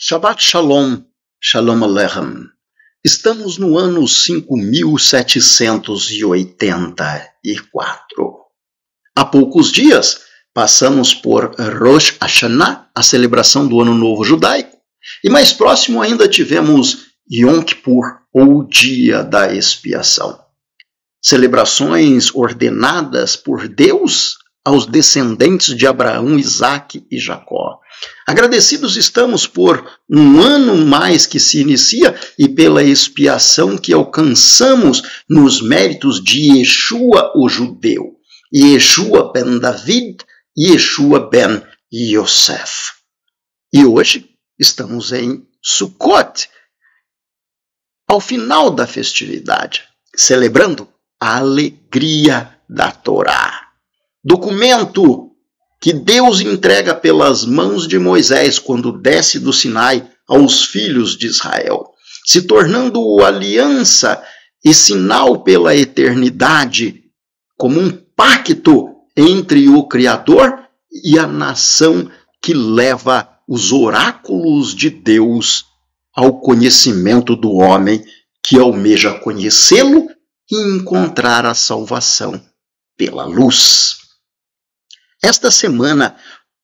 Shabbat Shalom, Shalom Aleichem. Estamos no ano 5784. Há poucos dias, passamos por Rosh Hashanah, a celebração do Ano Novo Judaico, e mais próximo ainda tivemos Yom Kippur, ou Dia da Expiação. Celebrações ordenadas por Deus aos descendentes de Abraão, Isaque e Jacó. Agradecidos estamos por um ano mais que se inicia e pela expiação que alcançamos nos méritos de Yeshua, o judeu. Yeshua ben David e Yeshua ben Yosef. E hoje estamos em Sukkot, ao final da festividade, celebrando a alegria da Torá. Documento que Deus entrega pelas mãos de Moisés quando desce do Sinai aos filhos de Israel, se tornando aliança e sinal pela eternidade, como um pacto entre o Criador e a nação que leva os oráculos de Deus ao conhecimento do homem que almeja conhecê-lo e encontrar a salvação pela luz. Esta semana,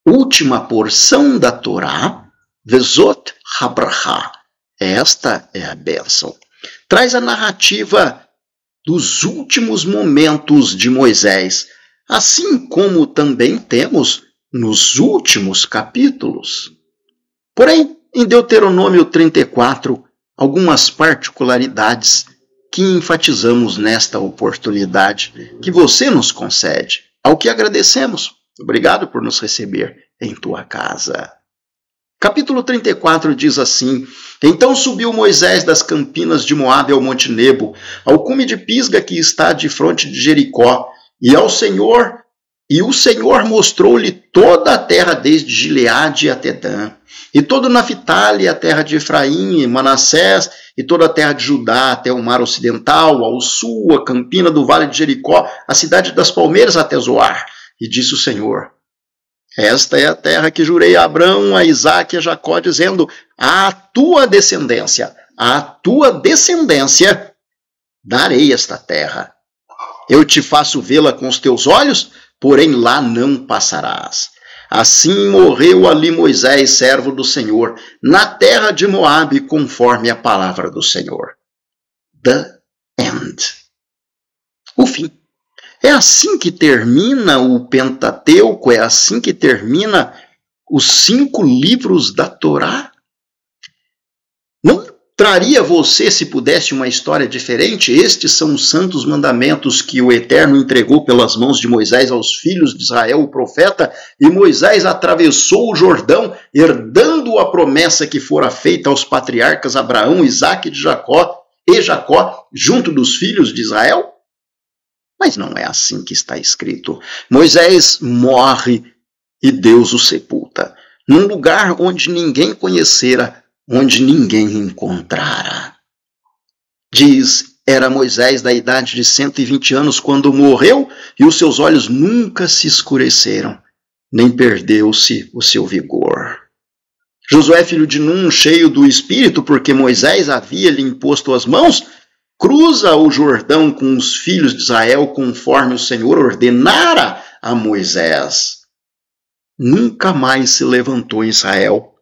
última porção da Torá, Vezot HaBracha, esta é a bênção, traz a narrativa dos últimos momentos de Moisés, assim como também temos nos últimos capítulos. Porém, em Deuteronômio 34, algumas particularidades que enfatizamos nesta oportunidade que você nos concede, ao que agradecemos. Obrigado por nos receber em tua casa. Capítulo 34 diz assim: Então subiu Moisés das campinas de Moabe ao Monte Nebo, ao cume de Pisga que está de fronte de Jericó, e o Senhor mostrou-lhe toda a terra desde Gileade até Dan, e todo Naphtali, a terra de Efraim e Manassés, e toda a terra de Judá até o mar ocidental, ao sul, a campina do vale de Jericó, a cidade das palmeiras até Zoar. E disse o Senhor: Esta é a terra que jurei a Abraão, a Isaque e a Jacó, dizendo: à tua descendência darei esta terra. Eu te faço vê-la com os teus olhos, porém lá não passarás. Assim morreu ali Moisés, servo do Senhor, na terra de Moabe, conforme a palavra do Senhor. The end. O fim. É assim que termina o Pentateuco, é assim que termina os 5 livros da Torá. Não traria você, se pudesse, uma história diferente? Estes são os santos mandamentos que o Eterno entregou pelas mãos de Moisés aos filhos de Israel, o profeta, e Moisés atravessou o Jordão, herdando a promessa que fora feita aos patriarcas Abraão, Isaque e Jacó, junto dos filhos de Israel? Mas não é assim que está escrito. Moisés morre e Deus o sepulta, num lugar onde ninguém conhecera, onde ninguém encontrara. Diz, era Moisés da idade de 120 anos quando morreu, e os seus olhos nunca se escureceram, nem perdeu-se o seu vigor. Josué, filho de Num, cheio do Espírito, porque Moisés havia lhe imposto as mãos, cruza o Jordão com os filhos de Israel, conforme o Senhor ordenara a Moisés. Nunca mais se levantou em Israel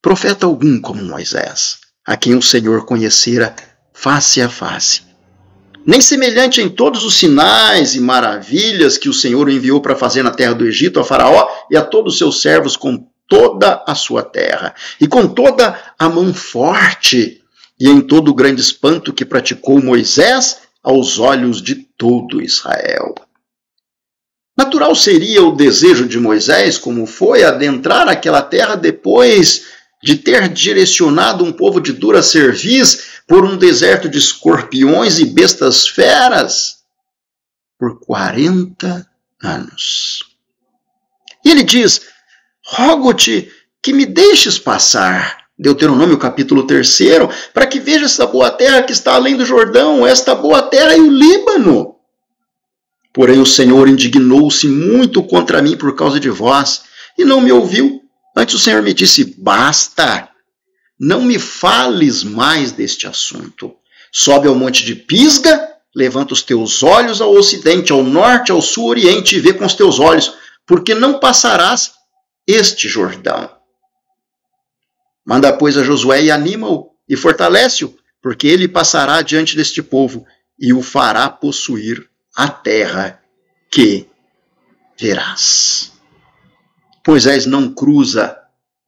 profeta algum como Moisés, a quem o Senhor conhecera face a face. Nem semelhante em todos os sinais e maravilhas que o Senhor enviou para fazer na terra do Egito a Faraó e a todos os seus servos com toda a sua terra, e com toda a mão forte, e em todo o grande espanto que praticou Moisés aos olhos de todo Israel. Natural seria o desejo de Moisés, como foi, adentrar aquela terra depois de ter direcionado um povo de dura cerviz por um deserto de escorpiões e bestas feras por 40 anos. E ele diz: rogo-te que me deixes passar. Deuteronômio capítulo 3, para que veja esta boa terra que está além do Jordão, esta boa terra e o Líbano. Porém o Senhor indignou-se muito contra mim por causa de vós, e não me ouviu. Antes o Senhor me disse: basta, não me fales mais deste assunto. Sobe ao monte de Pisga, levanta os teus olhos ao ocidente, ao norte, ao sul, oriente, e vê com os teus olhos, porque não passarás este Jordão. Manda, pois, a Josué e anima-o e fortalece-o, porque ele passará diante deste povo e o fará possuir a terra que verás. Moisés não cruza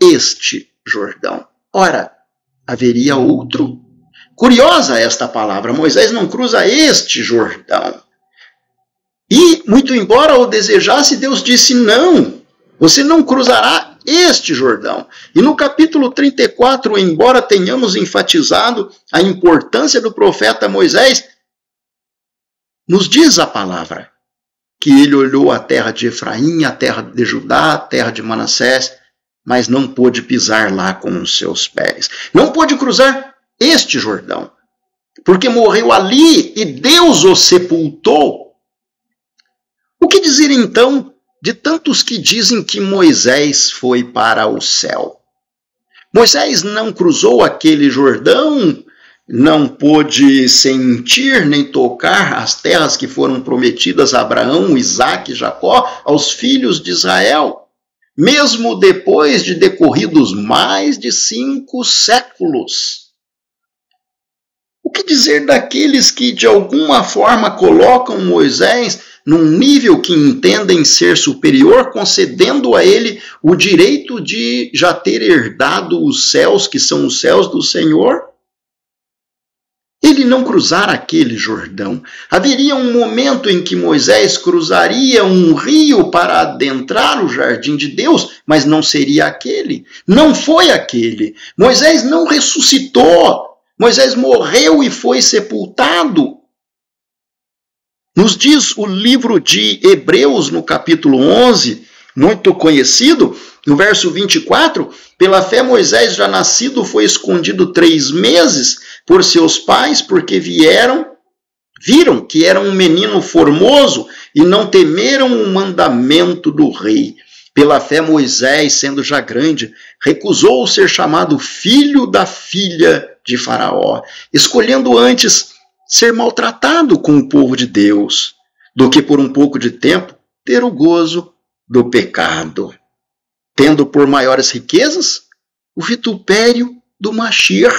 este Jordão. Ora, haveria outro? Curiosa esta palavra, Moisés não cruza este Jordão. E, muito embora o desejasse, Deus disse, não, você não cruzará este Jordão. E no capítulo 34, embora tenhamos enfatizado a importância do profeta Moisés, nos diz a palavra que ele olhou a terra de Efraim, a terra de Judá, a terra de Manassés, mas não pôde pisar lá com os seus pés. Não pôde cruzar este Jordão, porque morreu ali e Deus o sepultou. O que dizer então de tantos que dizem que Moisés foi para o céu? Moisés não cruzou aquele Jordão, não pôde sentir nem tocar as terras que foram prometidas a Abraão, Isaque e Jacó, aos filhos de Israel, mesmo depois de decorridos mais de 5 séculos. O que dizer daqueles que de alguma forma colocam Moisés num nível que entendem ser superior, concedendo a ele o direito de já ter herdado os céus, que são os céus do Senhor? Ele não cruzar aquele Jordão. Haveria um momento em que Moisés cruzaria um rio para adentrar o jardim de Deus, mas não seria aquele. Não foi aquele. Moisés não ressuscitou. Moisés morreu e foi sepultado. Nos diz o livro de Hebreus, no capítulo 11, muito conhecido, no verso 24, pela fé Moisés já nascido foi escondido 3 meses por seus pais, porque viram que era um menino formoso e não temeram o mandamento do rei. Pela fé Moisés, sendo já grande, recusou ser chamado filho da filha de Faraó, escolhendo antes ser maltratado com o povo de Deus, do que por um pouco de tempo ter o gozo do pecado, tendo por maiores riquezas o vitupério do Machir,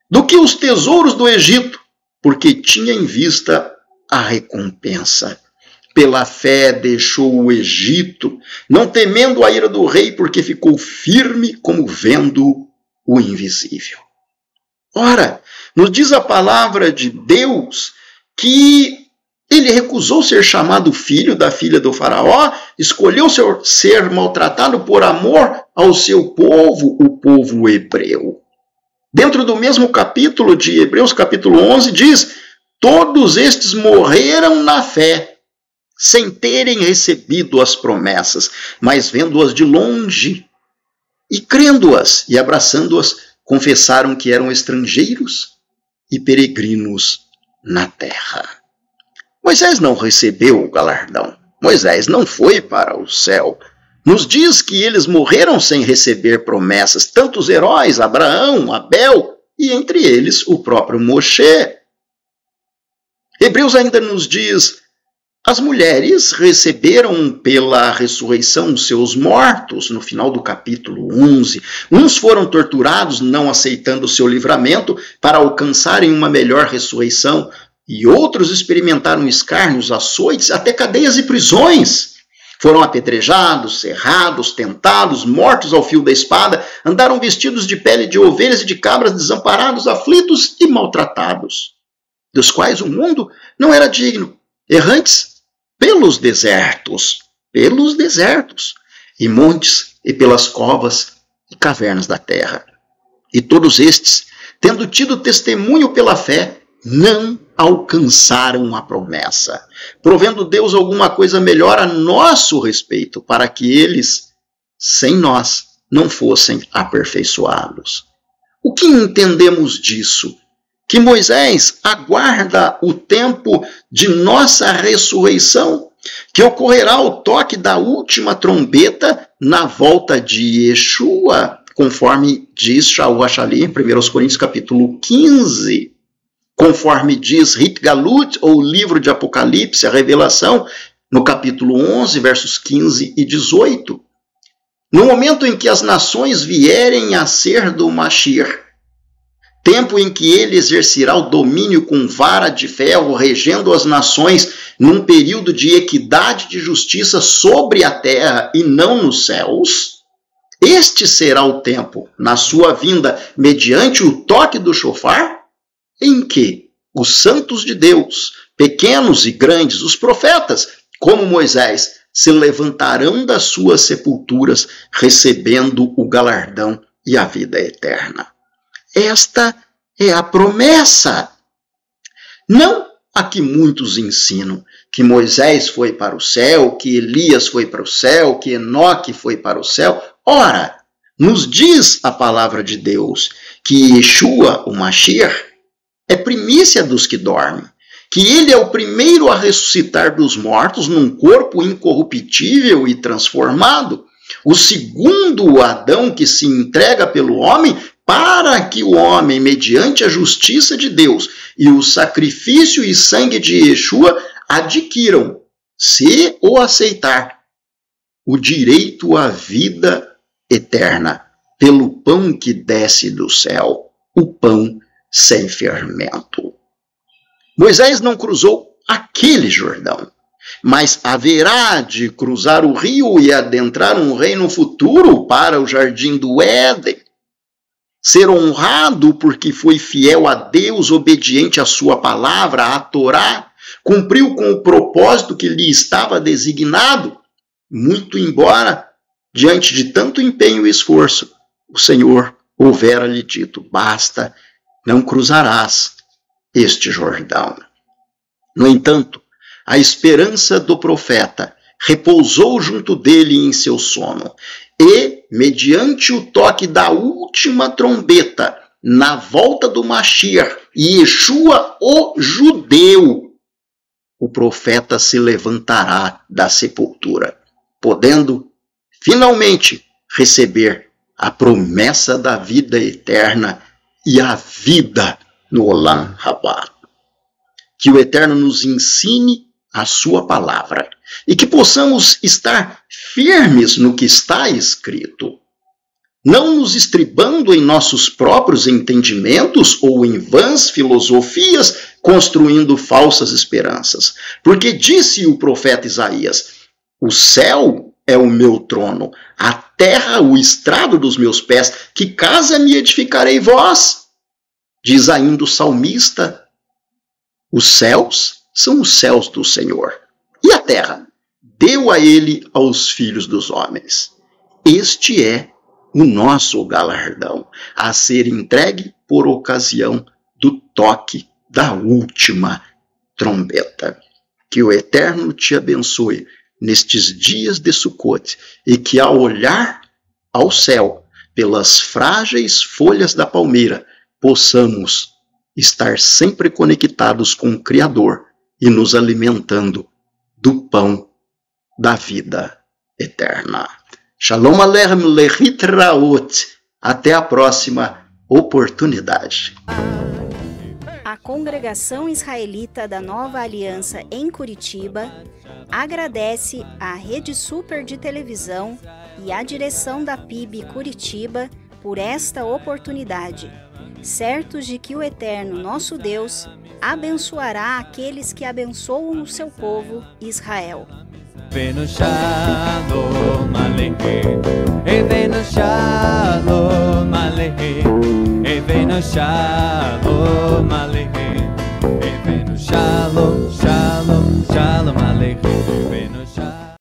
do que os tesouros do Egito, porque tinha em vista a recompensa. Pela fé deixou o Egito, não temendo a ira do rei, porque ficou firme como vendo o invisível. Ora, nos diz a palavra de Deus que ele recusou ser chamado filho da filha do Faraó, escolheu ser maltratado por amor ao seu povo, o povo hebreu. Dentro do mesmo capítulo de Hebreus, capítulo 11, diz: todos estes morreram na fé, sem terem recebido as promessas, mas vendo-as de longe e crendo-as e abraçando-as, confessaram que eram estrangeiros e peregrinos na terra. Moisés não recebeu o galardão. Moisés não foi para o céu. Nos diz que eles morreram sem receber promessas, tantos heróis, Abraão, Abel, e entre eles o próprio Moshe. Hebreus ainda nos diz: as mulheres receberam pela ressurreição seus mortos, no final do capítulo 11. Uns foram torturados, não aceitando o seu livramento, para alcançarem uma melhor ressurreição, e outros experimentaram escárnios, açoites, até cadeias e prisões. Foram apedrejados, serrados, tentados, mortos ao fio da espada, andaram vestidos de pele de ovelhas e de cabras, desamparados, aflitos e maltratados, dos quais o mundo não era digno, errantes pelos desertos, e montes e pelas covas e cavernas da terra. E todos estes, tendo tido testemunho pela fé, não alcançaram a promessa, provendo Deus alguma coisa melhor a nosso respeito, para que eles, sem nós, não fossem aperfeiçoados. O que entendemos disso? Que Moisés aguarda o tempo de nossa ressurreição, que ocorrerá o toque da última trombeta na volta de Yeshua, conforme diz Shaul Achali em 1 Coríntios capítulo 15, conforme diz Rit Galut, ou livro de Apocalipse, a revelação, no capítulo 11, versos 15 e 18. No momento em que as nações vierem a ser do Mashiach, tempo em que ele exercerá o domínio com vara de ferro, regendo as nações num período de equidade e de justiça sobre a terra e não nos céus, este será o tempo, na sua vinda, mediante o toque do shofar, em que os santos de Deus, pequenos e grandes, os profetas, como Moisés, se levantarão das suas sepulturas, recebendo o galardão e a vida eterna. Esta é a promessa. Não a que muitos ensinam, que Moisés foi para o céu, que Elias foi para o céu, que Enoque foi para o céu. Ora, nos diz a palavra de Deus que Yeshua, o Mashiach, é primícia dos que dormem, que ele é o primeiro a ressuscitar dos mortos num corpo incorruptível e transformado, o segundo Adão que se entrega pelo homem para que o homem, mediante a justiça de Deus e o sacrifício e sangue de Yeshua, adquiram, se o aceitar, o direito à vida eterna, pelo pão que desce do céu, o pão sem fermento. Moisés não cruzou aquele Jordão, mas haverá de cruzar o rio e adentrar um reino futuro para o jardim do Éden, ser honrado porque foi fiel a Deus, obediente à sua palavra, à Torá, cumpriu com o propósito que lhe estava designado, muito embora, diante de tanto empenho e esforço, o Senhor houvera lhe dito: basta, não cruzarás este Jordão. No entanto, a esperança do profeta repousou junto dele em seu sono, e, mediante o toque da última trombeta, na volta do Mashiach, Yeshua, o judeu, o profeta se levantará da sepultura, podendo, finalmente, receber a promessa da vida eterna e a vida no Olam Rabá. Que o Eterno nos ensine a sua palavra e que possamos estar firmes no que está escrito, não nos estribando em nossos próprios entendimentos ou em vãs filosofias, construindo falsas esperanças. Porque disse o profeta Isaías: o céu é o meu trono, a terra o estrado dos meus pés, que casa me edificarei vós? Diz ainda o salmista: os céus são os céus do Senhor, e a terra deu a ele aos filhos dos homens. Este é o nosso galardão, a ser entregue por ocasião do toque da última trombeta. Que o Eterno te abençoe nestes dias de Sukkot, e que ao olhar ao céu pelas frágeis folhas da palmeira, possamos estar sempre conectados com o Criador e nos alimentando do pão da vida eterna. Shalom Aleichem Lehitraot. Até a próxima oportunidade. A Congregação Israelita da Nova Aliança em Curitiba agradece à Rede Super de Televisão e à direção da PIB Curitiba por esta oportunidade, certos de que o Eterno nosso Deus abençoará aqueles que abençoam o seu povo Israel. Evenu Shalom Aleichem, Evenu Shalom Aleichem, Evenu Shalom Aleichem, Evenu Shalom